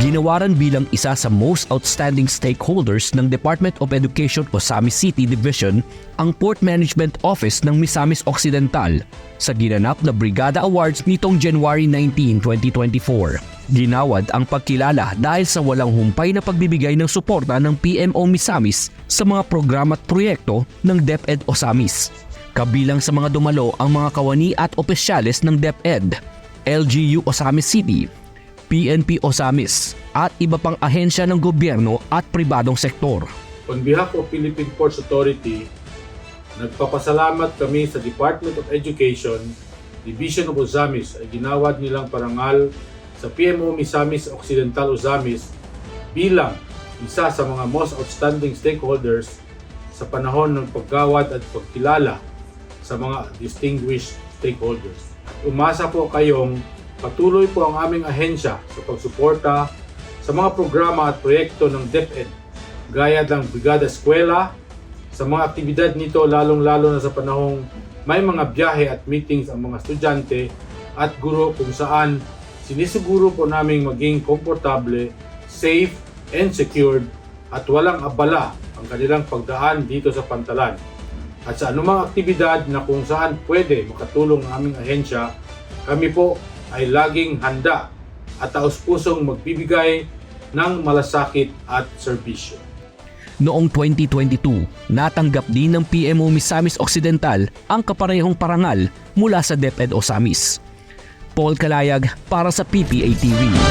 Ginawaran bilang isa sa most outstanding stakeholders ng Department of Education Osamis City Division ang Port Management Office ng Misamis Occidental sa ginanap na Brigada Awards nitong January 19, 2024. Ginawad ang pagkilala dahil sa walang humpay na pagbibigay ng suporta ng PMO Misamis sa mga programa at proyekto ng DepEd Osamis. Kabilang sa mga dumalo ang mga kawani at opisyales ng DepEd, LGU Osamis City, PNP Osamis at iba pang ahensya ng gobyerno at pribadong sektor. On behalf of Philippine Ports Authority, nagpapasalamat kami sa Department of Education, Division of Osamis ay ginawad nilang parangal sa PMO Misamis Occidental Osamis bilang isa sa mga most outstanding stakeholders sa panahon ng paggawad at pagkilala sa mga distinguished stakeholders. At umasa po kayong patuloy po ang aming ahensya sa pagsuporta sa mga programa at proyekto ng DepEd gaya ng Brigada Eskwela, sa mga aktibidad nito lalong-lalo na sa panahong may mga biyahe at meetings ang mga estudyante at guro kung saan sinisiguro po naming maging komportable, safe and secured at walang abala ang kanilang pagdaan dito sa pantalan. At sa anumang aktibidad na kung saan pwede makatulong ang aming ahensya, kami po ay laging handa at taos-pusong magbibigay ng malasakit at serbisyo. Noong 2022, natanggap din ng PMO Misamis Occidental ang kaparehong parangal mula sa DepEd Osamis. Paul Kalayag para sa PPA TV.